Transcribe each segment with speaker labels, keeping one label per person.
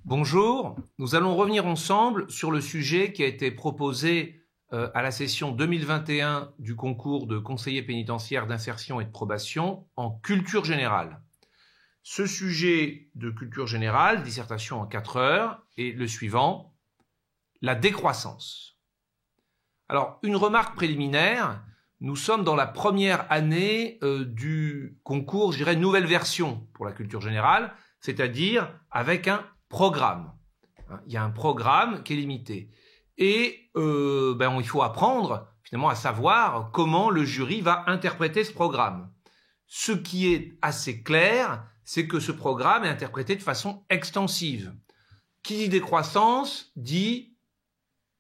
Speaker 1: Bonjour, nous allons revenir ensemble sur le sujet qui a été proposé à la session 2021 du concours de conseiller pénitentiaire d'insertion et de probation en culture générale. Ce sujet de culture générale, dissertation en 4 heures, est le suivant, la décroissance. Alors, une remarque préliminaire, nous sommes dans la première année du concours, je dirais nouvelle version pour la culture générale, c'est-à-dire avec un programme. Il y a un programme qui est limité. Et il faut apprendre finalement à savoir comment le jury va interpréter ce programme. Ce qui est assez clair, c'est que ce programme est interprété de façon extensive. Qui dit décroissance dit,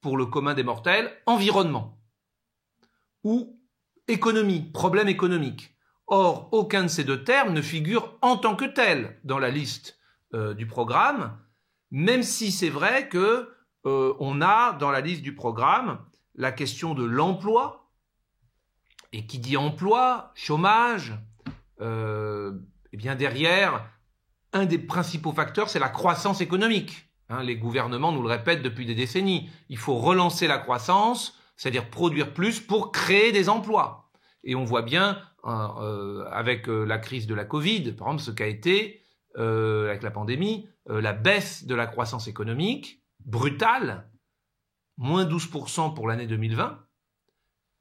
Speaker 1: pour le commun des mortels, environnement ou économie, problème économique. Or, aucun de ces deux termes ne figure en tant que tel dans la liste du programme, même si c'est vrai que on a dans la liste du programme la question de l'emploi, et qui dit emploi, chômage, derrière, un des principaux facteurs, c'est la croissance économique. Les gouvernements nous le répètent depuis des décennies. Il faut relancer la croissance, c'est-à-dire produire plus pour créer des emplois. Et on voit bien avec la crise de la Covid, par exemple, ce qu'a été avec la pandémie, la baisse de la croissance économique, brutale, moins 12% pour l'année 2020,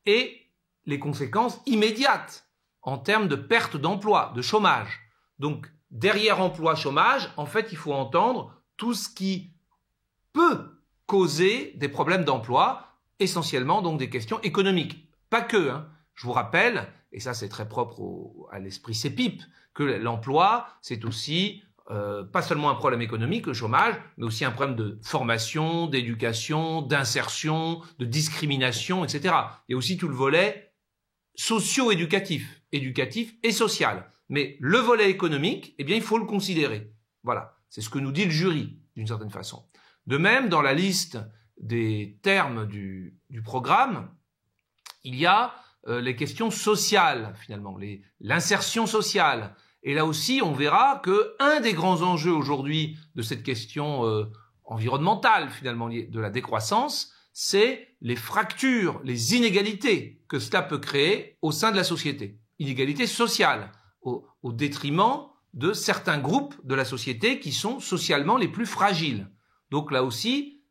Speaker 1: et les conséquences immédiates en termes de perte d'emploi, de chômage. Donc, derrière emploi, chômage, en fait, il faut entendre tout ce qui peut causer des problèmes d'emploi, essentiellement donc des questions économiques. Pas que, Je vous rappelle, et ça c'est très propre à l'esprit CEPIP, que l'emploi, c'est aussi pas seulement un problème économique, le chômage, mais aussi un problème de formation, d'éducation, d'insertion, de discrimination, etc. Il y a aussi tout le volet socio-éducatif, éducatif et social. Mais le volet économique, il faut le considérer. Voilà, c'est ce que nous dit le jury, d'une certaine façon. De même, dans la liste des termes du programme, il y a les questions sociales, finalement, l'insertion sociale. Et là aussi, on verra que un des grands enjeux aujourd'hui de cette question environnementale, finalement, de la décroissance, c'est les fractures, les inégalités que cela peut créer au sein de la société. Inégalités sociales, au détriment de certains groupes de la société qui sont socialement les plus fragiles. Donc là aussi,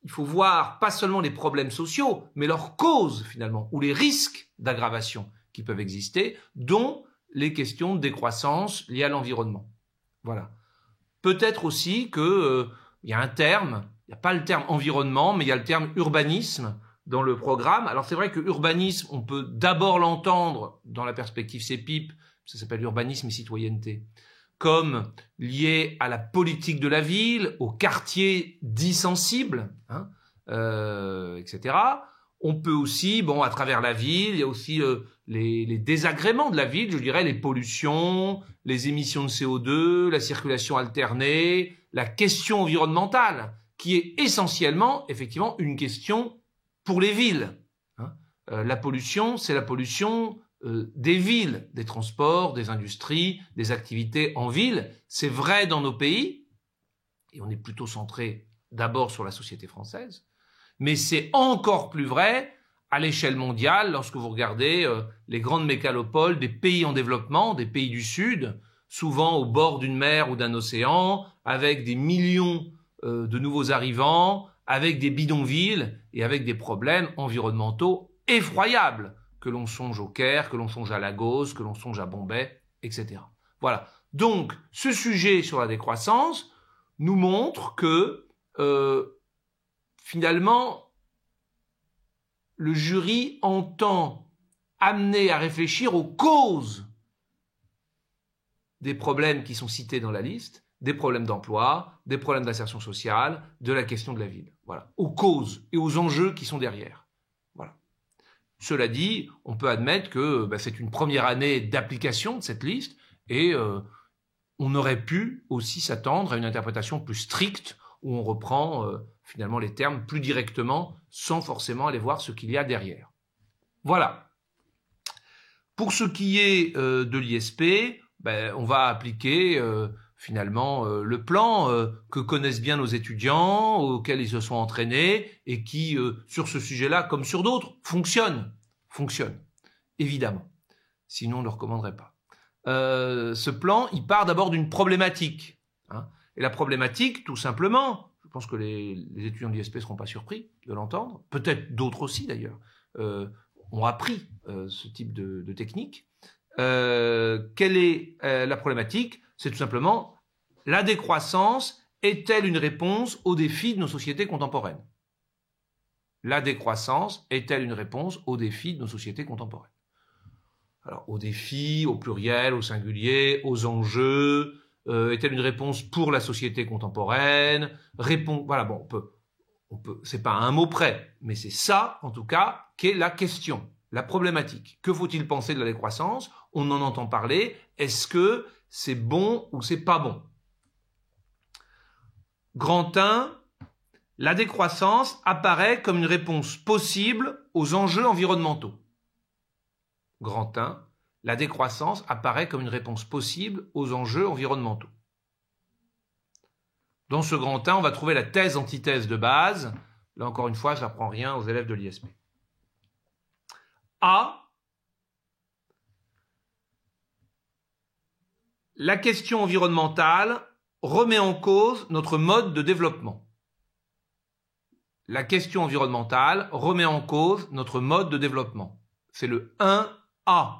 Speaker 1: il faut voir pas seulement les problèmes sociaux, mais leurs causes finalement, ou les risques d'aggravation qui peuvent exister, dont les questions de décroissance liées à l'environnement. Voilà. Peut-être aussi que il y a un terme, il n'y a pas le terme environnement, mais il y a le terme urbanisme dans le programme. Alors c'est vrai que urbanisme, on peut d'abord l'entendre dans la perspective CEPIP, ça s'appelle urbanisme et citoyenneté, comme lié à la politique de la ville, aux quartiers dits sensibles, etc. On peut aussi, à travers la ville, il y a aussi les désagréments de la ville, je dirais les pollutions, les émissions de CO2, la circulation alternée, la question environnementale, qui est essentiellement, effectivement, une question pour les villes. La pollution, c'est la pollution des villes, des transports, des industries, des activités en ville. C'est vrai dans nos pays, et on est plutôt centré d'abord sur la société française, mais c'est encore plus vrai à l'échelle mondiale lorsque vous regardez les grandes mégalopoles des pays en développement, des pays du Sud, souvent au bord d'une mer ou d'un océan, avec des millions de nouveaux arrivants, avec des bidonvilles et avec des problèmes environnementaux effroyables, que l'on songe au Caire, que l'on songe à Lagos, que l'on songe à Bombay, etc. Voilà. Donc, ce sujet sur la décroissance nous montre que finalement, le jury entend amener à réfléchir aux causes des problèmes qui sont cités dans la liste, des problèmes d'emploi, des problèmes d'insertion sociale, de la question de la ville. Voilà. Aux causes et aux enjeux qui sont derrière. Voilà. Cela dit, on peut admettre que c'est une première année d'application de cette liste et on aurait pu aussi s'attendre à une interprétation plus stricte où on reprend finalement les termes plus directement sans forcément aller voir ce qu'il y a derrière. Voilà. Pour ce qui est de l'ISP, on va appliquer finalement le plan que connaissent bien nos étudiants, auxquels ils se sont entraînés et qui, sur ce sujet-là, comme sur d'autres, fonctionne, évidemment. Sinon, on ne le recommanderait pas. Ce plan, il part d'abord d'une problématique. Hein, et la problématique, tout simplement, je pense que les étudiants de l'ISP ne seront pas surpris de l'entendre, peut-être d'autres aussi d'ailleurs, ont appris ce type de technique. Quelle est la problématique? C'est tout simplement la décroissance est-elle une réponse aux défis de nos sociétés contemporaines? La décroissance est-elle une réponse aux défis de nos sociétés contemporaines? Alors, aux défis, au pluriel, au singulier, aux enjeux, est-elle une réponse pour la société contemporaine? Voilà, bon, on peut, c'est pas à un mot près, mais c'est ça, en tout cas, qu'est la question, la problématique. Que faut-il penser de la décroissance? On en entend parler. Est-ce que c'est bon ou c'est pas bon? Grand 1, la décroissance apparaît comme une réponse possible aux enjeux environnementaux. Grand 1, la décroissance apparaît comme une réponse possible aux enjeux environnementaux. Dans ce grand 1, on va trouver la thèse-antithèse de base. Là, encore une fois, ça n'apprend rien aux élèves de l'ISP. A, la question environnementale remet en cause notre mode de développement. La question environnementale remet en cause notre mode de développement. C'est le 1A.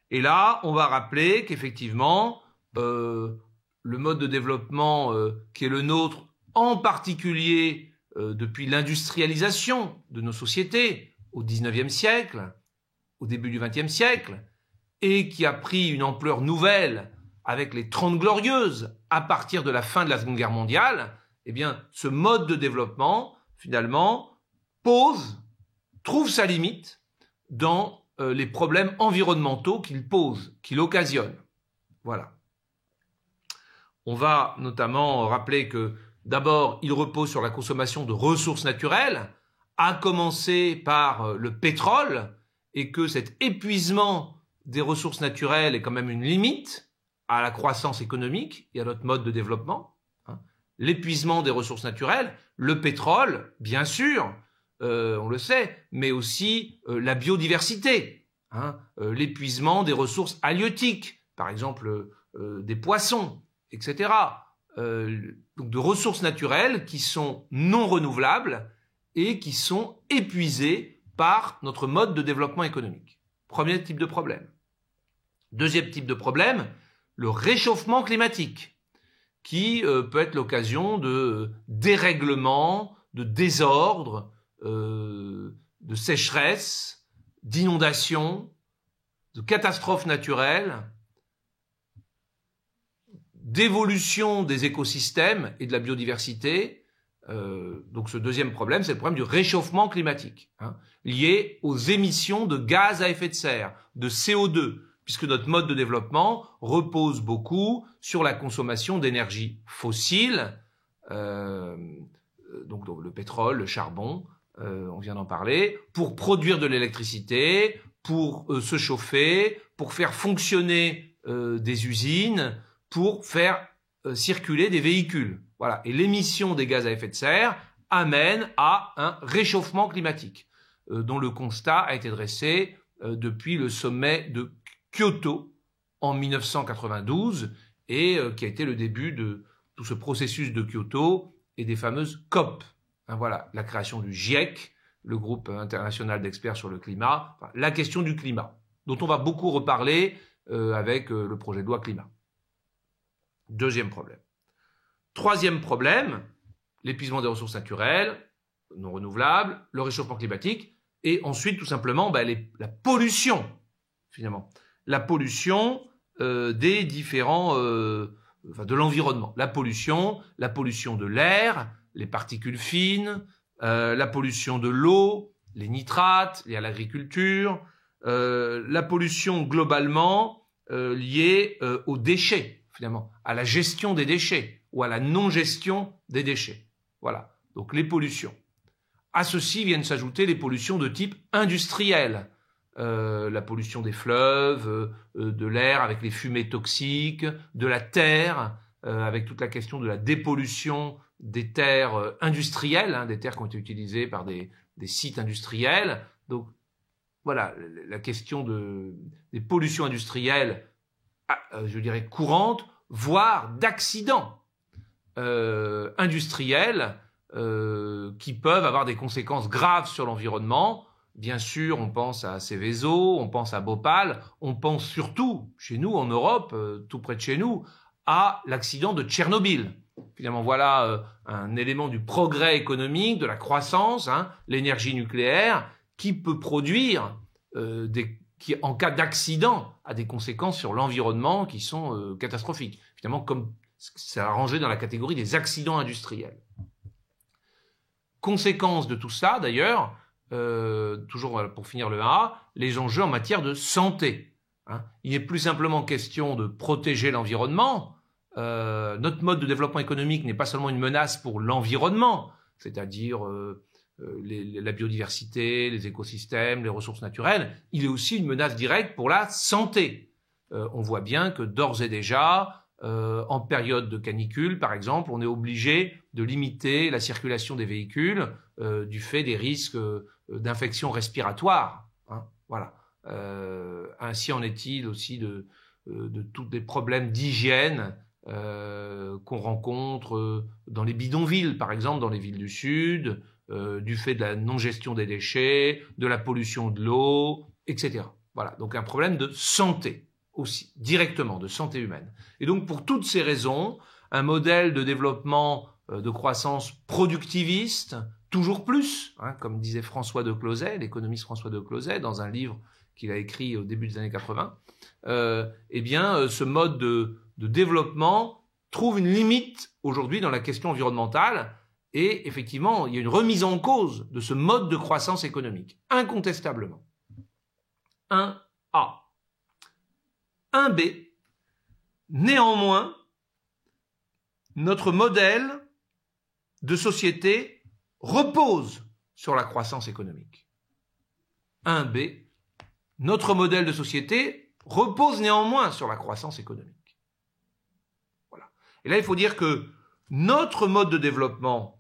Speaker 1: Et là, on va rappeler qu'effectivement, le mode de développement qui est le nôtre, en particulier depuis l'industrialisation de nos sociétés au XIXe siècle, au début du XXe siècle, et qui a pris une ampleur nouvelle avec les 30 Glorieuses à partir de la fin de la Seconde Guerre mondiale, eh bien, ce mode de développement, finalement, trouve sa limite dans les problèmes environnementaux qu'il pose, qu'il occasionne. Voilà. On va notamment rappeler que, d'abord, il repose sur la consommation de ressources naturelles, à commencer par le pétrole, et que cet épuisement des ressources naturelles est quand même une limite à la croissance économique et à notre mode de développement. L'épuisement des ressources naturelles, le pétrole, bien sûr, on le sait, mais aussi la biodiversité, l'épuisement des ressources halieutiques, par exemple des poissons, etc. Donc de ressources naturelles qui sont non renouvelables et qui sont épuisées par notre mode de développement économique. Premier type de problème. Deuxième type de problème, le réchauffement climatique, qui peut être l'occasion de dérèglements, de désordres, de sécheresse, d'inondations, de catastrophes naturelles, d'évolution des écosystèmes et de la biodiversité. Donc ce deuxième problème, c'est le problème du réchauffement climatique, lié aux émissions de gaz à effet de serre, de CO2, puisque notre mode de développement repose beaucoup sur la consommation d'énergie fossile, donc le pétrole, le charbon, on vient d'en parler, pour produire de l'électricité, pour se chauffer, pour faire fonctionner des usines, pour faire circuler des véhicules. Voilà. Et l'émission des gaz à effet de serre amène à un réchauffement climatique, dont le constat a été dressé depuis le sommet de Kyoto en 1992 et qui a été le début de tout ce processus de Kyoto et des fameuses COP. Voilà, la création du GIEC, le groupe international d'experts sur le climat, la question du climat, dont on va beaucoup reparler avec le projet de loi climat. Deuxième problème. Troisième problème, l'épuisement des ressources naturelles, non renouvelables, le réchauffement climatique, et ensuite tout simplement la pollution, finalement. La pollution des différents, de l'environnement. La pollution de l'air, les particules fines, la pollution de l'eau, les nitrates liés à l'agriculture, la pollution globalement liée aux déchets, finalement, à la gestion des déchets ou à la non-gestion des déchets. Voilà, donc les pollutions. À ceci viennent s'ajouter les pollutions de type industriel, la pollution des fleuves, de l'air avec les fumées toxiques, de la terre, avec toute la question de la dépollution des terres industrielles, des terres qui ont été utilisées par des sites industriels. Donc voilà, la question des pollutions industrielles, je dirais courantes, voire d'accidents industriels qui peuvent avoir des conséquences graves sur l'environnement. Bien sûr, on pense à Seveso, on pense à Bhopal, on pense surtout, chez nous en Europe, tout près de chez nous, à l'accident de Tchernobyl. Finalement, voilà un élément du progrès économique, de la croissance, l'énergie nucléaire, qui peut produire, qui en cas d'accident a des conséquences sur l'environnement qui sont catastrophiques. Finalement, comme c'est rangé dans la catégorie des accidents industriels. Conséquence de tout ça, d'ailleurs, toujours pour finir le 1A, les enjeux en matière de santé. Il n'est plus simplement question de protéger l'environnement. Notre mode de développement économique n'est pas seulement une menace pour l'environnement, c'est-à-dire la biodiversité, les écosystèmes, les ressources naturelles. Il est aussi une menace directe pour la santé. On voit bien que d'ores et déjà, en période de canicule, par exemple, on est obligé de limiter la circulation des véhicules du fait des risques d'infections respiratoires. Voilà. Ainsi en est-il aussi de tous les problèmes d'hygiène qu'on rencontre dans les bidonvilles, par exemple, dans les villes du Sud, du fait de la non-gestion des déchets, de la pollution de l'eau, etc. Voilà. Donc un problème de santé aussi, directement, de santé humaine. Et donc pour toutes ces raisons, un modèle de développement de croissance productiviste, toujours plus, comme disait François de Closet, l'économiste François de Closet, dans un livre qu'il a écrit au début des années 80, ce mode de développement trouve une limite aujourd'hui dans la question environnementale, et effectivement, il y a une remise en cause de ce mode de croissance économique, incontestablement. 1A. 1B. Néanmoins, notre modèle de société repose sur la croissance économique. 1B. Notre modèle de société repose néanmoins sur la croissance économique. Voilà. Et là, il faut dire que notre mode de développement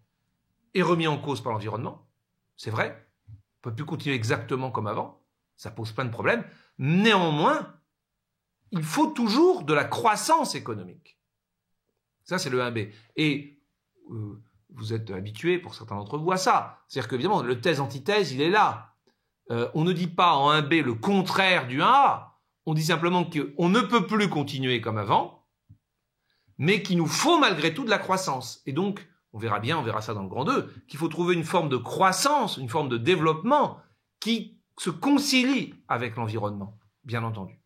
Speaker 1: est remis en cause par l'environnement. C'est vrai. On ne peut plus continuer exactement comme avant. Ça pose plein de problèmes. Néanmoins, il faut toujours de la croissance économique. Ça, c'est le 1B. Et vous êtes habitués, pour certains d'entre vous, à ça. C'est-à-dire qu'évidemment, le thèse-antithèse, il est là. On ne dit pas en 1B le contraire du 1A. On dit simplement qu'on ne peut plus continuer comme avant, mais qu'il nous faut malgré tout de la croissance. Et donc, on verra ça dans le grand 2, qu'il faut trouver une forme de croissance, une forme de développement qui se concilie avec l'environnement, bien entendu.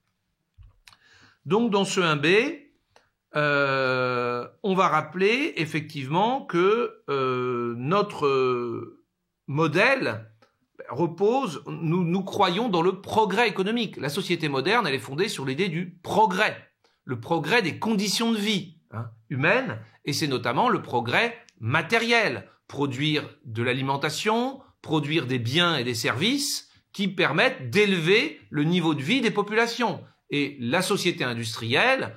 Speaker 1: Donc, dans ce 1B, on va rappeler effectivement que notre modèle repose, nous croyons dans le progrès économique. La société moderne, elle est fondée sur l'idée du progrès, le progrès des conditions de vie humaines, et c'est notamment le progrès matériel, produire de l'alimentation, produire des biens et des services qui permettent d'élever le niveau de vie des populations. Et la société industrielle,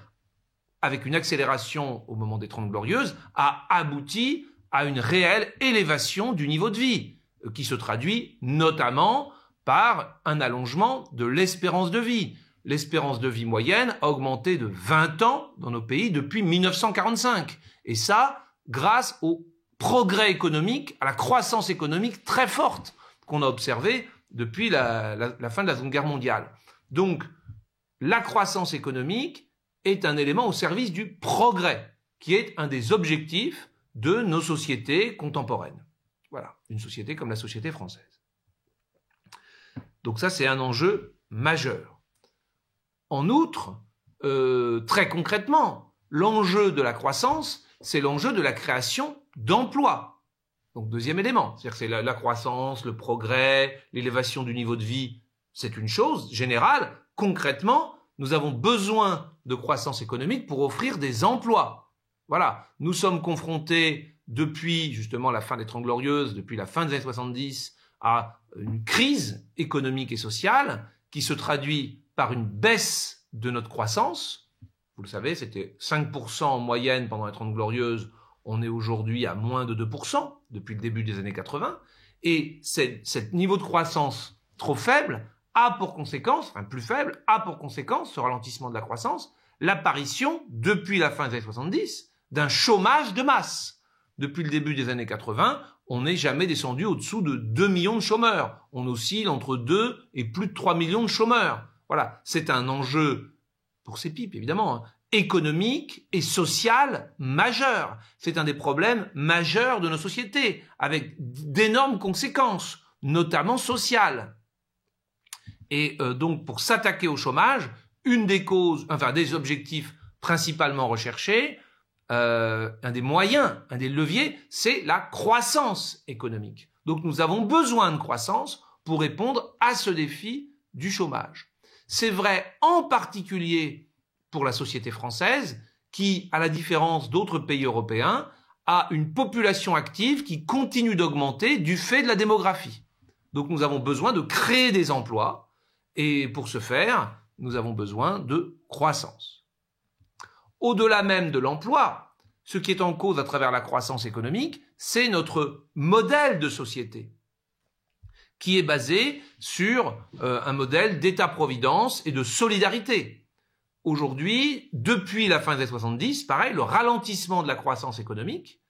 Speaker 1: avec une accélération au moment des Trente Glorieuses, a abouti à une réelle élévation du niveau de vie, qui se traduit notamment par un allongement de l'espérance de vie. L'espérance de vie moyenne a augmenté de 20 ans dans nos pays depuis 1945. Et ça, grâce au progrès économique, à la croissance économique très forte qu'on a observée depuis la fin de la Seconde Guerre mondiale. Donc, la croissance économique est un élément au service du progrès, qui est un des objectifs de nos sociétés contemporaines. Voilà, une société comme la société française. Donc ça, c'est un enjeu majeur. En outre, très concrètement, l'enjeu de la croissance, c'est l'enjeu de la création d'emplois. Donc deuxième élément, c'est-à-dire que c'est la croissance, le progrès, l'élévation du niveau de vie, c'est une chose générale. Concrètement, nous avons besoin de croissance économique pour offrir des emplois. Voilà, nous sommes confrontés depuis justement la fin des Trente Glorieuses, depuis la fin des années 70, à une crise économique et sociale qui se traduit par une baisse de notre croissance. Vous le savez, c'était 5% en moyenne pendant les 30 Glorieuses. On est aujourd'hui à moins de 2% depuis le début des années 80. Et ce niveau de croissance trop faible a pour conséquence, enfin plus faible, a pour conséquence, ce ralentissement de la croissance, l'apparition, depuis la fin des années 70, d'un chômage de masse. Depuis le début des années 80, on n'est jamais descendu au-dessous de 2 millions de chômeurs. On oscille entre 2 et plus de 3 millions de chômeurs. Voilà, c'est un enjeu, pour ces pipes évidemment, hein, économique et social majeur. C'est un des problèmes majeurs de nos sociétés, avec d'énormes conséquences, notamment sociales. Et donc, pour s'attaquer au chômage, une des causes, enfin des objectifs principalement recherchés, un des moyens, un des leviers, c'est la croissance économique. Donc, nous avons besoin de croissance pour répondre à ce défi du chômage. C'est vrai en particulier pour la société française, qui, à la différence d'autres pays européens, a une population active qui continue d'augmenter du fait de la démographie. Donc nous avons besoin de créer des emplois, et pour ce faire, nous avons besoin de croissance. Au-delà même de l'emploi, ce qui est en cause à travers la croissance économique, c'est notre modèle de société, qui est basé sur un modèle d'État-providence et de solidarité. Aujourd'hui, depuis la fin des années 70, pareil, le ralentissement de la croissance économique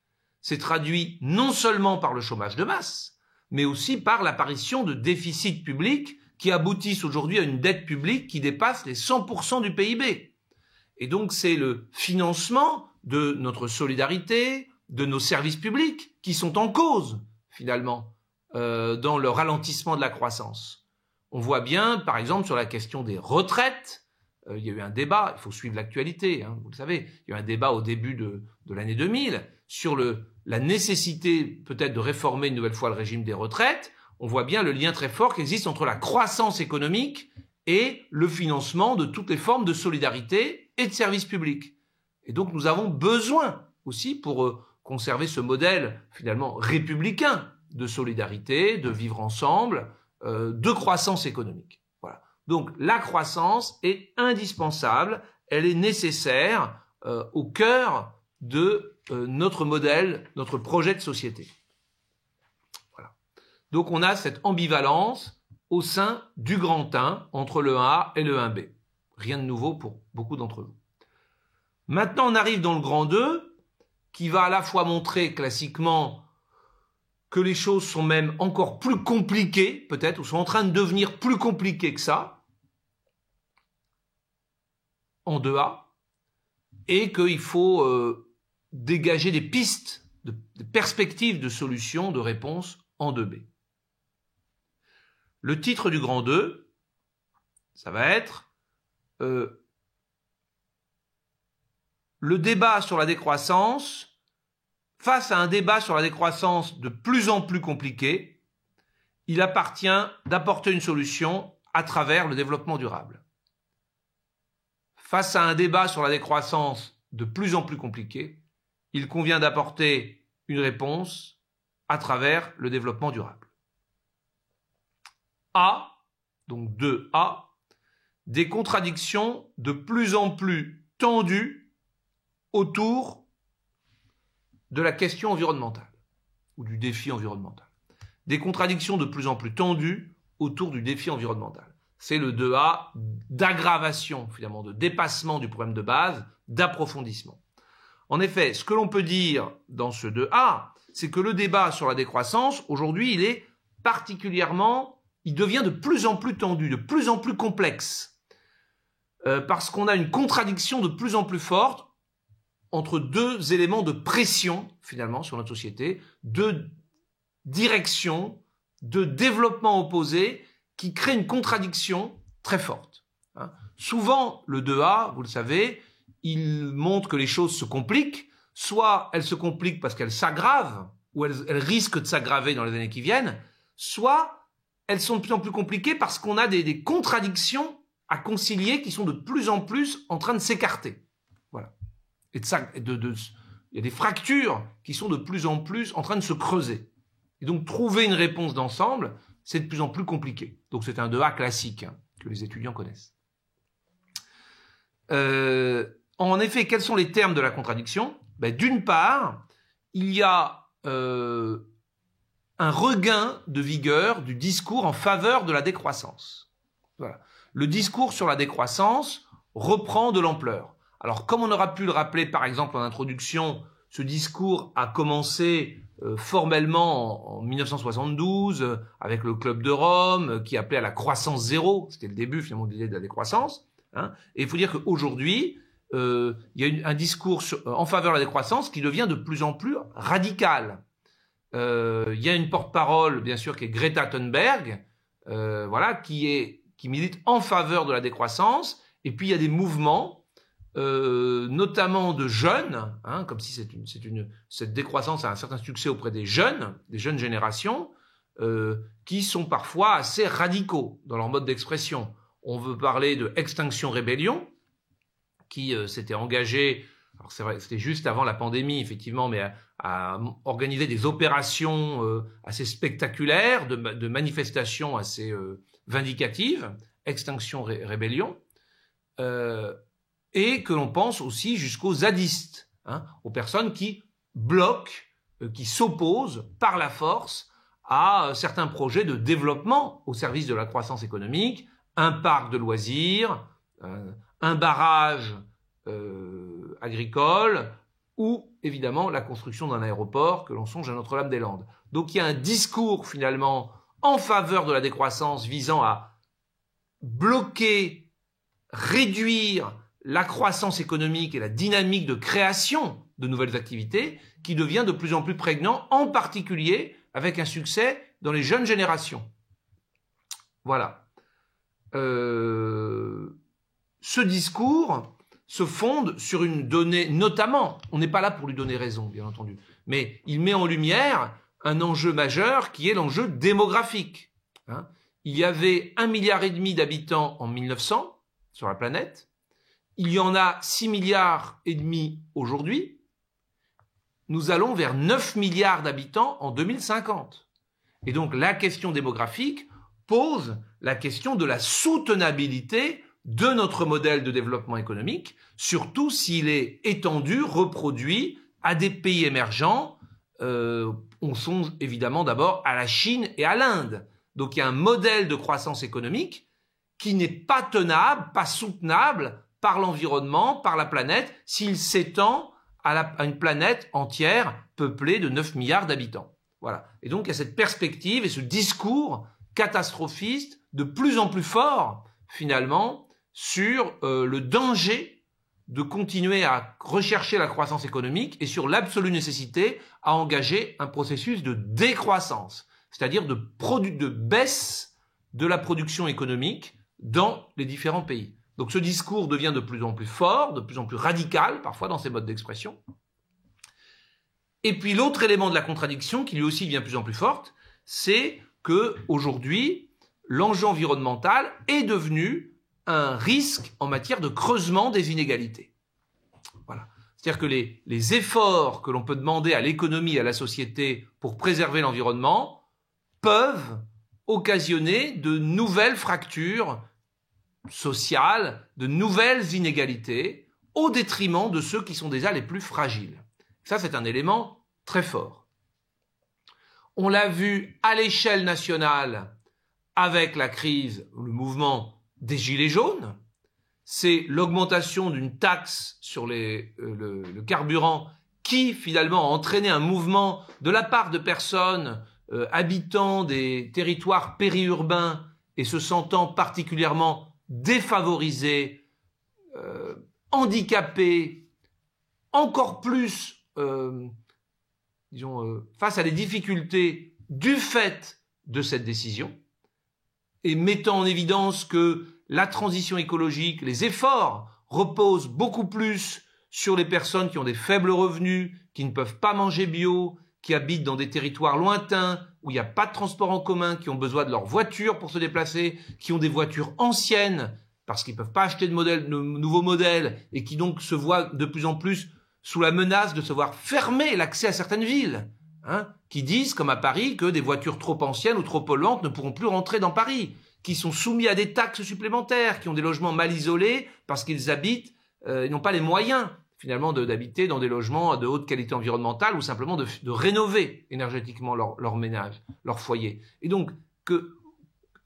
Speaker 1: s'est traduit non seulement par le chômage de masse, mais aussi par l'apparition de déficits publics qui aboutissent aujourd'hui à une dette publique qui dépasse les 100% du PIB. Et donc, c'est le financement de notre solidarité, de nos services publics, qui sont en cause, finalement, dans le ralentissement de la croissance. On voit bien, par exemple, sur la question des retraites, il y a eu un débat, il faut suivre l'actualité, hein, vous le savez, il y a eu un débat au début de l'année 2000 sur la nécessité peut-être de réformer une nouvelle fois le régime des retraites. On voit bien le lien très fort qui existe entre la croissance économique et le financement de toutes les formes de solidarité et de services publics. Et donc nous avons besoin aussi, pour conserver ce modèle finalement républicain de solidarité, de vivre ensemble, de croissance économique. Voilà. Donc la croissance est indispensable, elle est nécessaire au cœur de notre modèle, notre projet de société. Voilà. Donc on a cette ambivalence au sein du grand 1 entre le 1A et le 1B. Rien de nouveau pour beaucoup d'entre vous. Maintenant on arrive dans le grand 2 qui va à la fois montrer classiquement que les choses sont même encore plus compliquées, peut-être, ou sont en train de devenir plus compliquées que ça, en 2A, et qu'il faut dégager des pistes, des perspectives de solutions, de réponses en 2B. Le titre du grand 2, ça va être le débat sur la décroissance. Face à un débat sur la décroissance de plus en plus compliqué, il appartient d'apporter une solution à travers le développement durable. Face à un débat sur la décroissance de plus en plus compliqué, il convient d'apporter une réponse à travers le développement durable. A, donc 2A, des contradictions de plus en plus tendues autour de la question environnementale, ou du défi environnemental. Des contradictions de plus en plus tendues autour du défi environnemental. C'est le 2A d'aggravation, finalement, de dépassement du problème de base, d'approfondissement. En effet, ce que l'on peut dire dans ce 2A, c'est que le débat sur la décroissance, aujourd'hui, il est particulièrement, il devient de plus en plus tendu, de plus en plus complexe, parce qu'on a une contradiction de plus en plus forte entre deux éléments de pression, finalement, sur notre société, deux directions, deux développements opposés qui créent une contradiction très forte. Souvent, le 2A, vous le savez, il montre que les choses se compliquent, soit elles se compliquent parce qu'elles s'aggravent, ou elles risquent de s'aggraver dans les années qui viennent, soit elles sont de plus en plus compliquées parce qu'on a des contradictions à concilier qui sont de plus en plus en train de s'écarter. Voilà. Et il y a des fractures qui sont de plus en plus en train de se creuser. Et donc, trouver une réponse d'ensemble, c'est de plus en plus compliqué. Donc, c'est un 2A classique. que les étudiants connaissent. En effet, quels sont les termes de la contradiction? D'une part, il y a un regain de vigueur du discours en faveur de la décroissance. Voilà. Le discours sur la décroissance reprend de l'ampleur. Alors, comme on aura pu le rappeler, par exemple, en introduction, ce discours a commencé formellement en 1972 avec le Club de Rome qui appelait à la croissance zéro. C'était le début finalement de l'idée de la décroissance. Hein. Et il faut dire qu'aujourd'hui, il y a un discours en faveur de la décroissance qui devient de plus en plus radical. Il y a une porte-parole, bien sûr, qui est Greta Thunberg, voilà, qui milite en faveur de la décroissance. Et puis il y a des mouvements, notamment de jeunes, hein, comme si cette décroissance a un certain succès auprès des jeunes générations, qui sont parfois assez radicaux dans leur mode d'expression. On veut parler de Extinction Rebellion, qui s'était engagé, alors c'est vrai, c'était juste avant la pandémie, effectivement, mais à organiser des opérations assez spectaculaires, de manifestations assez vindicatives, Extinction Rebellion, et que l'on pense aussi jusqu'aux zadistes, hein, aux personnes qui bloquent, qui s'opposent par la force à certains projets de développement au service de la croissance économique, un parc de loisirs, un barrage agricole ou évidemment la construction d'un aéroport que l'on songe à Notre-Dame-des-Landes. Donc il y a un discours finalement en faveur de la décroissance visant à bloquer, réduire la croissance économique et la dynamique de création de nouvelles activités qui devient de plus en plus prégnant, en particulier avec un succès dans les jeunes générations. Voilà. Ce discours se fonde sur une donnée, notamment, on n'est pas là pour lui donner raison, bien entendu, mais il met en lumière un enjeu majeur qui est l'enjeu démographique. Hein. Il y avait 1,5 milliard d'habitants en 1900 sur la planète. Il y en a 6,5 milliards aujourd'hui. Nous allons vers 9 milliards d'habitants en 2050. Et donc la question démographique pose la question de la soutenabilité de notre modèle de développement économique, surtout s'il est étendu, reproduit à des pays émergents. On songe évidemment d'abord à la Chine et à l'Inde. Donc il y a un modèle de croissance économique qui n'est pas tenable, pas soutenable par l'environnement, par la planète, s'il s'étend à une planète entière peuplée de 9 milliards d'habitants. Voilà. Et donc il y a cette perspective et ce discours catastrophiste de plus en plus fort, finalement, sur le danger de continuer à rechercher la croissance économique et sur l'absolue nécessité à engager un processus de décroissance, c'est-à-dire de baisse de la production économique dans les différents pays. Donc ce discours devient de plus en plus fort, de plus en plus radical, parfois dans ses modes d'expression. Et puis l'autre élément de la contradiction, qui lui aussi devient de plus en plus forte, c'est qu'aujourd'hui, l'enjeu environnemental est devenu un risque en matière de creusement des inégalités. Voilà. C'est-à-dire que les efforts que l'on peut demander à l'économie et à la société pour préserver l'environnement peuvent occasionner de nouvelles fractures sociales, de nouvelles inégalités, au détriment de ceux qui sont déjà les plus fragiles. Ça, c'est un élément très fort. On l'a vu à l'échelle nationale avec la crise, le mouvement des Gilets jaunes. C'est l'augmentation d'une taxe sur le carburant qui, finalement, a entraîné un mouvement de la part de personnes habitant des territoires périurbains et se sentant particulièrement défavorisés, handicapés, encore plus, face à des difficultés du fait de cette décision, et mettant en évidence que la transition écologique, les efforts reposent beaucoup plus sur les personnes qui ont des faibles revenus, qui ne peuvent pas manger bio, qui habitent dans des territoires lointains, où il n'y a pas de transport en commun, qui ont besoin de leur voiture pour se déplacer, qui ont des voitures anciennes, parce qu'ils ne peuvent pas acheter de nouveaux modèles, et qui donc se voient de plus en plus sous la menace de se voir fermer l'accès à certaines villes, hein, qui disent, comme à Paris, que des voitures trop anciennes ou trop polluantes ne pourront plus rentrer dans Paris, qui sont soumis à des taxes supplémentaires, qui ont des logements mal isolés parce qu'ils habitent, ils n'ont pas les moyens finalement d'habiter dans des logements de haute qualité environnementale ou simplement de rénover énergétiquement leur ménage, leur foyer. Et donc,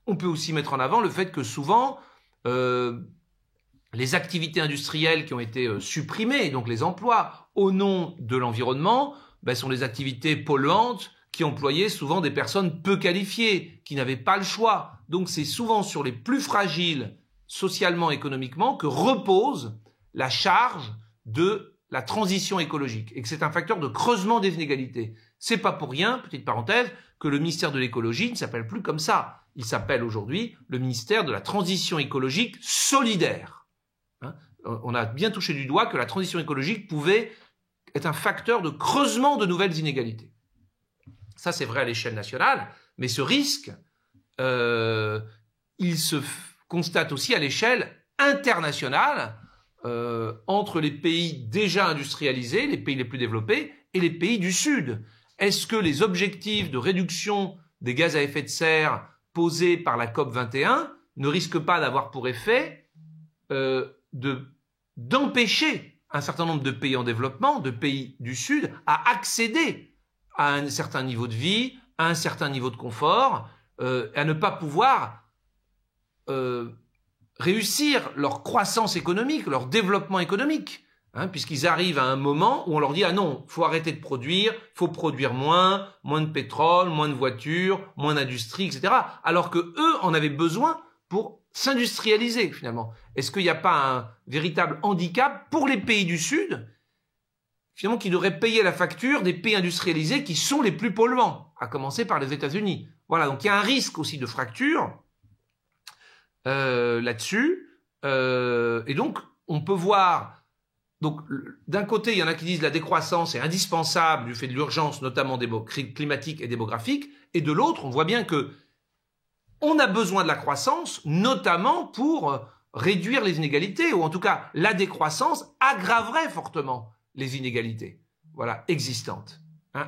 Speaker 1: on peut aussi mettre en avant le fait que souvent, les activités industrielles qui ont été supprimées, donc les emplois au nom de l'environnement, sont des activités polluantes qui employaient souvent des personnes peu qualifiées, qui n'avaient pas le choix. Donc c'est souvent sur les plus fragiles, socialement, économiquement, que repose la charge de la transition écologique et que c'est un facteur de creusement des inégalités. C'est pas pour rien, petite parenthèse, que le ministère de l'écologie ne s'appelle plus comme ça. Il s'appelle aujourd'hui le ministère de la transition écologique solidaire. On a bien touché du doigt que la transition écologique pouvait être un facteur de creusement de nouvelles inégalités. Ça, c'est vrai à l'échelle nationale, mais ce risque, il se constate aussi à l'échelle internationale, entre les pays déjà industrialisés, les pays les plus développés, et les pays du Sud. Est-ce que les objectifs de réduction des gaz à effet de serre posés par la COP 21 ne risquent pas d'avoir pour effet d'empêcher un certain nombre de pays en développement, de pays du Sud, à accéder à un certain niveau de vie, à un certain niveau de confort, à ne pas pouvoir réussir leur croissance économique, leur développement économique, puisqu'ils arrivent à un moment où on leur dit « Ah non, faut arrêter de produire, faut produire moins de pétrole, moins de voitures, moins d'industrie, etc. » Alors que eux en avaient besoin pour s'industrialiser finalement. Est-ce qu'il n'y a pas un véritable handicap pour les pays du Sud, finalement, qui devraient payer la facture des pays industrialisés qui sont les plus polluants, à commencer par les États-Unis. Voilà, donc il y a un risque aussi de fracture là-dessus. Et donc, on peut voir... Donc, d'un côté, il y en a qui disent la décroissance est indispensable du fait de l'urgence, notamment climatique et démographique. Et de l'autre, on voit bien que on a besoin de la croissance, notamment pour réduire les inégalités, ou en tout cas, la décroissance aggraverait fortement les inégalités, voilà, existantes.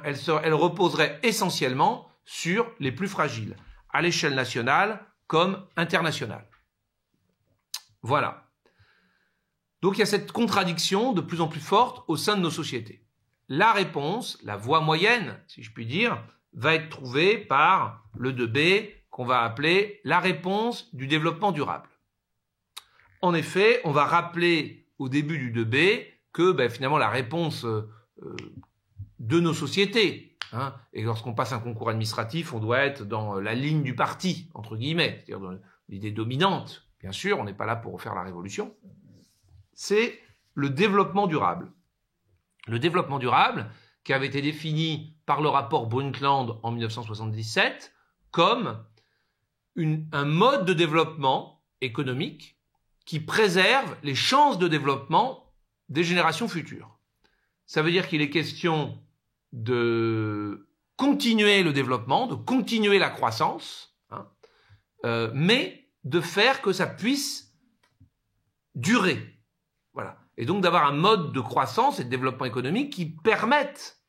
Speaker 1: Elle reposerait essentiellement sur les plus fragiles, à l'échelle nationale comme internationale. Voilà. Donc il y a cette contradiction de plus en plus forte au sein de nos sociétés. La réponse, la voie moyenne, si je puis dire, va être trouvée par le 2B, qu'on va appeler la réponse du développement durable. En effet, on va rappeler au début du 2B que finalement la réponse de nos sociétés, et lorsqu'on passe un concours administratif, on doit être dans la ligne du parti, entre guillemets, c'est-à-dire dans l'idée dominante. Bien sûr, on n'est pas là pour faire la révolution. C'est le développement durable. Le développement durable, qui avait été défini par le rapport Brundtland en 1977 comme un mode de développement économique qui préserve les chances de développement des générations futures. Ça veut dire qu'il est question de continuer le développement, de continuer la croissance, mais de faire que ça puisse durer. Voilà. Et donc d'avoir un mode de croissance et de développement économique qui permettent,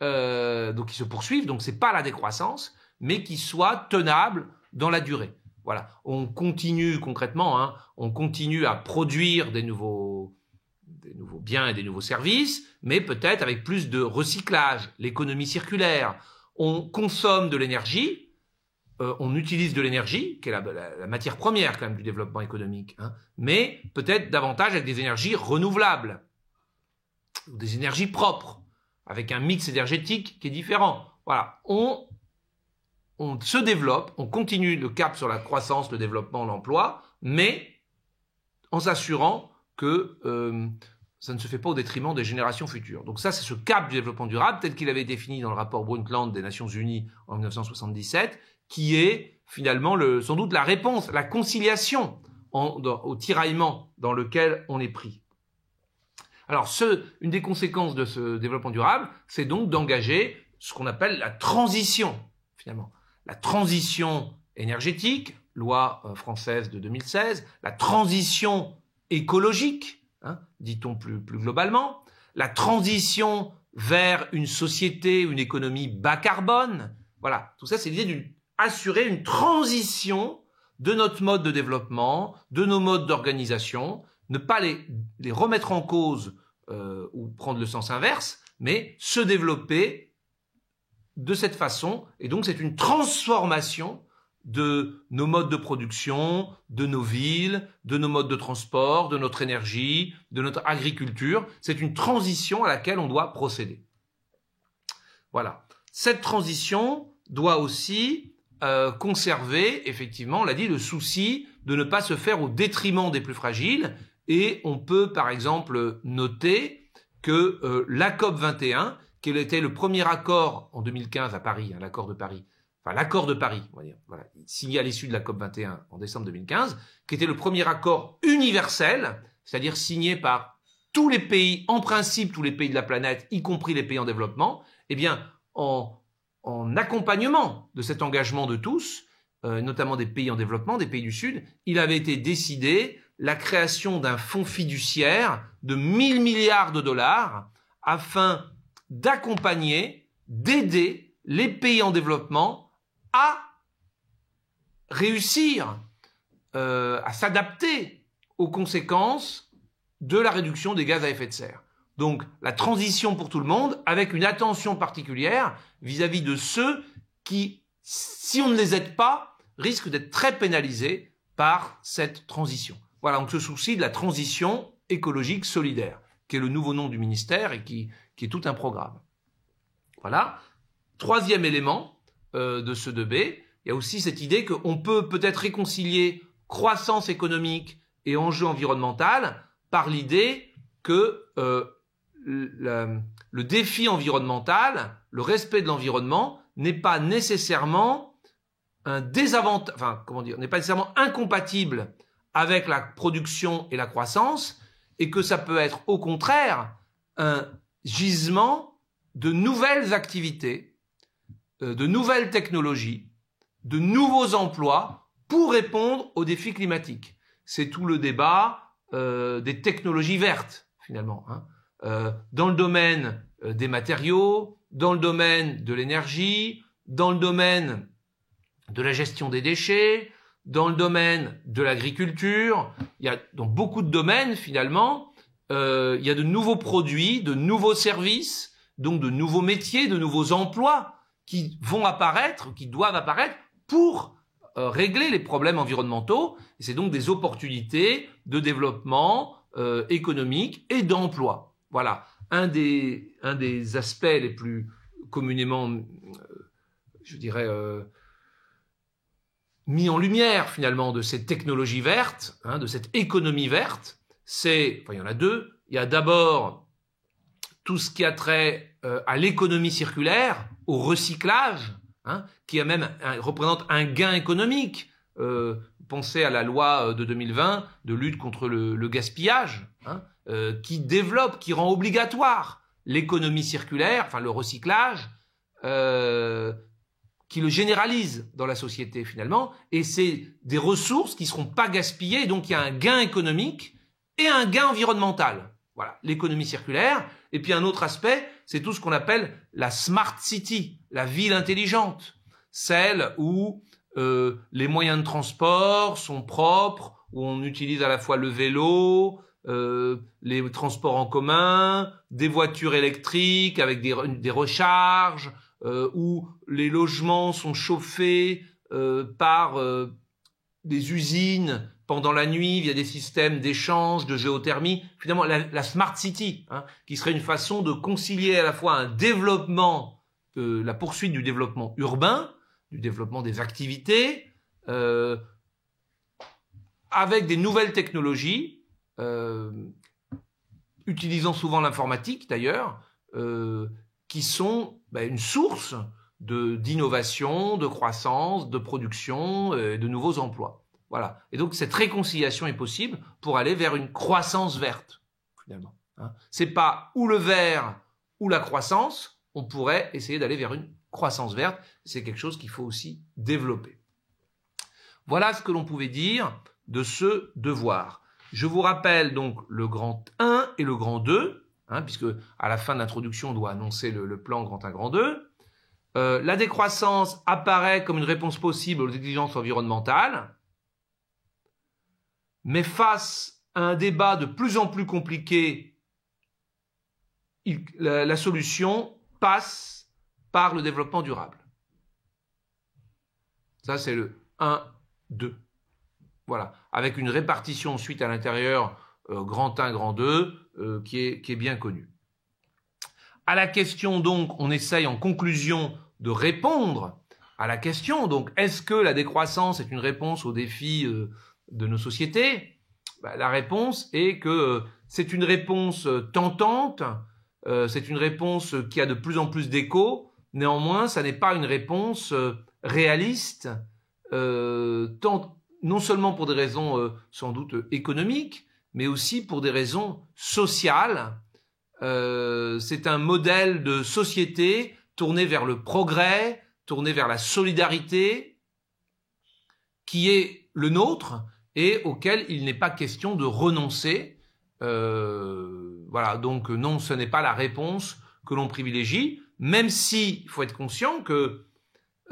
Speaker 1: donc qui se poursuivent, donc c'est pas la décroissance, mais qui soit tenable dans la durée. Voilà. On continue concrètement, on continue à produire des nouveaux biens et des nouveaux services, mais peut-être avec plus de recyclage, l'économie circulaire. On consomme de l'énergie, on utilise de l'énergie, qui est la matière première quand même du développement économique, mais peut-être davantage avec des énergies renouvelables, ou des énergies propres, avec un mix énergétique qui est différent. Voilà, on se développe, on continue le cap sur la croissance, le développement, l'emploi, mais en s'assurant que ça ne se fait pas au détriment des générations futures. Donc ça, c'est ce cap du développement durable, tel qu'il avait été défini dans le rapport Brundtland des Nations Unies en 1977, qui est finalement sans doute la réponse, la conciliation au tiraillement dans lequel on est pris. Alors, une des conséquences de ce développement durable, c'est donc d'engager ce qu'on appelle la transition, finalement. La transition énergétique, loi française de 2016, la transition écologique, dit-on plus globalement, la transition vers une société, une économie bas carbone. Voilà, tout ça, c'est l'idée d'assurer une transition de notre mode de développement, de nos modes d'organisation, ne pas les remettre en cause ou prendre le sens inverse, mais se développer de cette façon. Et donc c'est une transformation de nos modes de production, de nos villes, de nos modes de transport, de notre énergie, de notre agriculture. C'est une transition à laquelle on doit procéder. Voilà. Cette transition doit aussi conserver, effectivement, on l'a dit, le souci de ne pas se faire au détriment des plus fragiles. Et on peut, par exemple, noter que la COP 21, qui était le premier accord en 2015 à Paris, hein, l'accord de Paris, on va dire, voilà, signé à l'issue de la COP 21 en décembre 2015, qui était le premier accord universel, c'est-à-dire signé par tous les pays, en principe tous les pays de la planète, y compris les pays en développement, eh bien, en accompagnement de cet engagement de tous, notamment des pays en développement, des pays du Sud, il avait été décidé la création d'un fonds fiduciaire de 1000 milliards de dollars afin d'accompagner, d'aider les pays en développement à réussir à s'adapter aux conséquences de la réduction des gaz à effet de serre. Donc la transition pour tout le monde avec une attention particulière vis-à-vis de ceux qui, si on ne les aide pas, risquent d'être très pénalisés par cette transition. Voilà, donc ce souci de la transition écologique solidaire, qui est le nouveau nom du ministère et qui est tout un programme. Voilà. Troisième élément de ce 2B, il y a aussi cette idée qu'on peut peut-être réconcilier croissance économique et enjeu environnemental par l'idée que le défi environnemental, le respect de l'environnement, n'est pas nécessairement un désavantage, n'est pas nécessairement incompatible avec la production et la croissance, et que ça peut être au contraire un gisement de nouvelles activités, de nouvelles technologies, de nouveaux emplois pour répondre aux défis climatiques. C'est tout le débat des technologies vertes, finalement, hein. Dans le domaine des matériaux, dans le domaine de l'énergie, dans le domaine de la gestion des déchets, dans le domaine de l'agriculture, il y a dans beaucoup de domaines finalement, il y a de nouveaux produits, de nouveaux services, donc de nouveaux métiers, de nouveaux emplois qui vont apparaître, qui doivent apparaître pour régler les problèmes environnementaux. Et c'est donc des opportunités de développement économique et d'emploi. Voilà, un des aspects les plus communément, je dirais, mis en lumière finalement de cette technologie verte, hein, de cette économie verte, il y en a deux. Il y a d'abord tout ce qui a trait à l'économie circulaire, au recyclage, hein, qui représente un gain économique. Pensez à la loi de 2020 de lutte contre le gaspillage, hein, qui rend obligatoire l'économie circulaire, enfin le recyclage, qui le généralise dans la société finalement, et c'est des ressources qui ne seront pas gaspillées, donc il y a un gain économique et un gain environnemental. Voilà, l'économie circulaire. Et puis un autre aspect, c'est tout ce qu'on appelle la smart city, la ville intelligente, celle où les moyens de transport sont propres, où on utilise à la fois le vélo, les transports en commun, des voitures électriques avec des recharges, où les logements sont chauffés par des usines pendant la nuit via des systèmes d'échange, de géothermie. Finalement, la smart city, hein, qui serait une façon de concilier à la fois un développement, la poursuite du développement urbain, du développement des activités, avec des nouvelles technologies, utilisant souvent l'informatique d'ailleurs, qui sont une source d'innovation, de croissance, de production, de nouveaux emplois. Voilà. Et donc cette réconciliation est possible pour aller vers une croissance verte, finalement. Hein. C'est pas ou le vert ou la croissance, on pourrait essayer d'aller vers une croissance verte. C'est quelque chose qu'il faut aussi développer. Voilà ce que l'on pouvait dire de ce devoir. Je vous rappelle donc le grand 1 et le grand 2, hein, puisque à la fin de l'introduction, on doit annoncer le plan grand 1, grand 2. La décroissance apparaît comme une réponse possible aux exigences environnementales. Mais face à un débat de plus en plus compliqué, la solution passe par le développement durable. Ça, c'est le 1, 2. Voilà. Avec une répartition ensuite à l'intérieur, grand 1, grand 2, qui est bien connue. À la question, donc, on essaye en conclusion de répondre à la question. Donc, est-ce que la décroissance est une réponse aux défis de nos sociétés? La réponse est que c'est une réponse tentante, c'est une réponse qui a de plus en plus d'écho. Néanmoins, ça n'est pas une réponse réaliste, non seulement pour des raisons sans doute économiques, mais aussi pour des raisons sociales. C'est un modèle de société tourné vers le progrès, tourné vers la solidarité, qui est le nôtre et auquel il n'est pas question de renoncer. Voilà, donc non, ce n'est pas la réponse que l'on privilégie, même si il faut être conscient que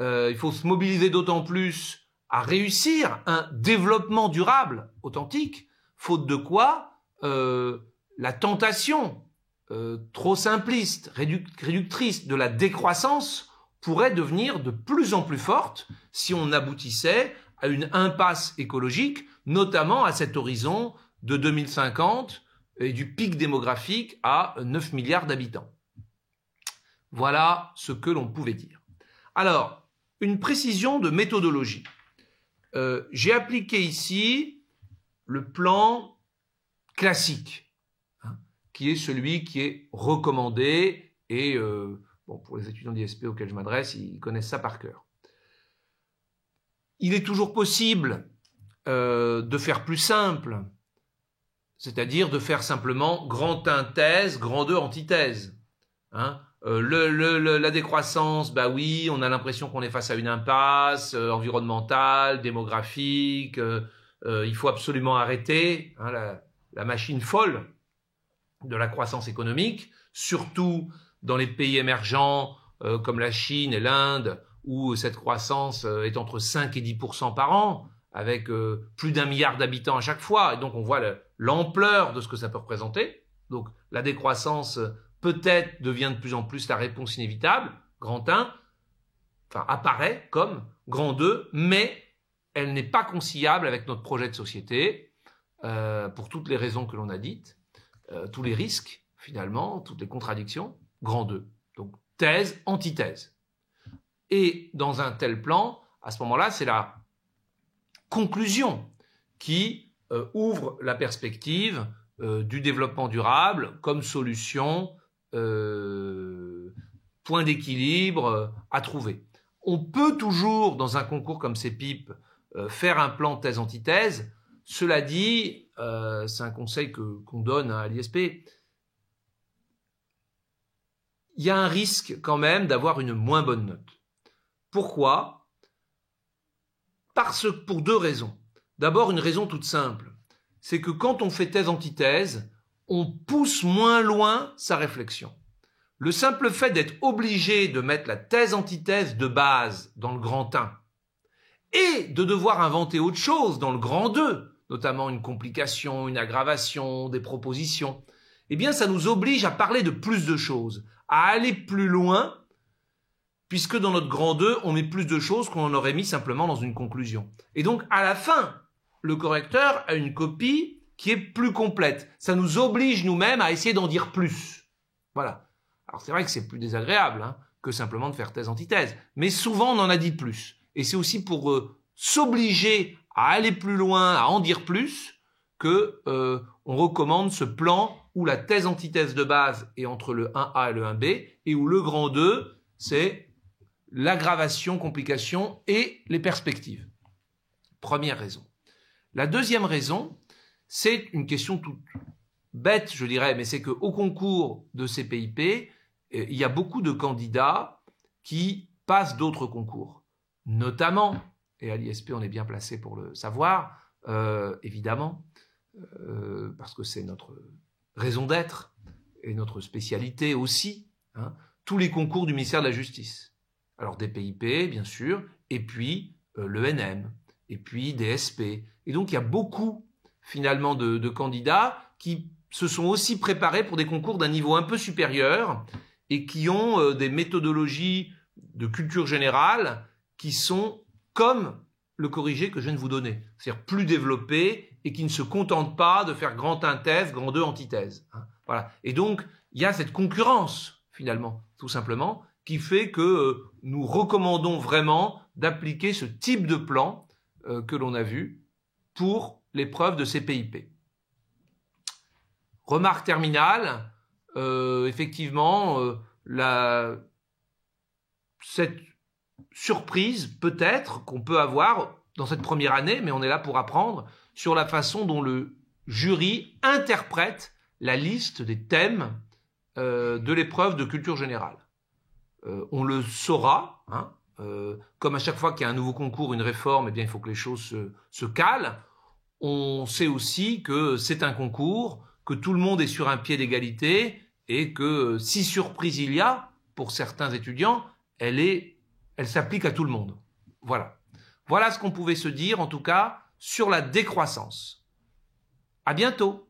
Speaker 1: il faut se mobiliser d'autant plus à réussir un développement durable, authentique, faute de quoi la tentation trop simpliste, réductrice de la décroissance pourrait devenir de plus en plus forte si on aboutissait à une impasse écologique, notamment à cet horizon de 2050 et du pic démographique à 9 milliards d'habitants. Voilà ce que l'on pouvait dire. Alors, une précision de méthodologie. J'ai appliqué ici le plan classique, qui est celui qui est recommandé et pour les étudiants d'ISP auxquels je m'adresse, ils connaissent ça par cœur. Il est toujours possible de faire plus simple, c'est-à-dire de faire simplement grand 1 thèse, grand 2 antithèse. La décroissance, bah oui, on a l'impression qu'on est face à une impasse environnementale, démographique, il faut absolument arrêter la machine folle de la croissance économique, surtout dans les pays émergents comme la Chine et l'Inde, où cette croissance est entre 5 et 10% par an, avec plus d'1 milliard d'habitants à chaque fois. Et donc on voit l'ampleur de ce que ça peut représenter. Donc la décroissance peut-être devient de plus en plus la réponse inévitable, grand 1, apparaît comme grand 2, mais elle n'est pas conciliable avec notre projet de société, pour toutes les raisons que l'on a dites. Tous les risques, finalement, toutes les contradictions, grand 2. Donc, thèse, antithèse. Et dans un tel plan, à ce moment-là, c'est la conclusion qui ouvre la perspective du développement durable comme solution, point d'équilibre à trouver. On peut toujours, dans un concours comme CEPIP, faire un plan thèse-antithèse. Cela dit, c'est un conseil qu'on donne à l'ISP, il y a un risque quand même d'avoir une moins bonne note. Pourquoi? Pour 2 raisons. D'abord, une raison toute simple, c'est que quand on fait thèse-antithèse, on pousse moins loin sa réflexion. Le simple fait d'être obligé de mettre la thèse-antithèse de base dans le grand 1 et de devoir inventer autre chose dans le grand 2, notamment une complication, une aggravation, des propositions, eh bien ça nous oblige à parler de plus de choses, à aller plus loin, puisque dans notre grand 2, on met plus de choses qu'on en aurait mis simplement dans une conclusion. Et donc à la fin, le correcteur a une copie qui est plus complète. Ça nous oblige nous-mêmes à essayer d'en dire plus. Voilà. Alors c'est vrai que c'est plus désagréable que simplement de faire thèse-antithèse, mais souvent on en a dit plus. Et c'est aussi pour s'obliger à aller plus loin, à en dire plus, que on recommande ce plan où la thèse-antithèse de base est entre le 1A et le 1B, et où le grand 2, c'est l'aggravation, complication et les perspectives. Première raison. La deuxième raison, c'est une question toute bête, je dirais, mais c'est qu'au concours de CPIP, il y a beaucoup de candidats qui passent d'autres concours, notamment, et à l'ISP on est bien placé pour le savoir, évidemment, parce que c'est notre raison d'être et notre spécialité aussi, tous les concours du ministère de la Justice. Alors des PIP, bien sûr, et puis l'ENM, et puis des SP. Et donc il y a beaucoup, finalement de candidats qui se sont aussi préparés pour des concours d'un niveau un peu supérieur et qui ont des méthodologies de culture générale qui sont comme le corrigé que je viens de vous donner, c'est-à-dire plus développées et qui ne se contentent pas de faire grand 1 thèse, grand 2 antithèse. Voilà. Et donc, il y a cette concurrence, finalement, tout simplement, qui fait que nous recommandons vraiment d'appliquer ce type de plan que l'on a vu pour l'épreuve de CPIP. Remarque terminale, effectivement, cette surprise peut-être qu'on peut avoir dans cette première année, mais on est là pour apprendre, sur la façon dont le jury interprète la liste des thèmes de l'épreuve de culture générale. On le saura, hein, comme à chaque fois qu'il y a un nouveau concours, une réforme, eh bien, il faut que les choses se calent. On sait aussi que c'est un concours, que tout le monde est sur un pied d'égalité et que si surprise il y a, pour certains étudiants, elle s'applique à tout le monde. Voilà. Voilà ce qu'on pouvait se dire, en tout cas, sur la décroissance. À bientôt.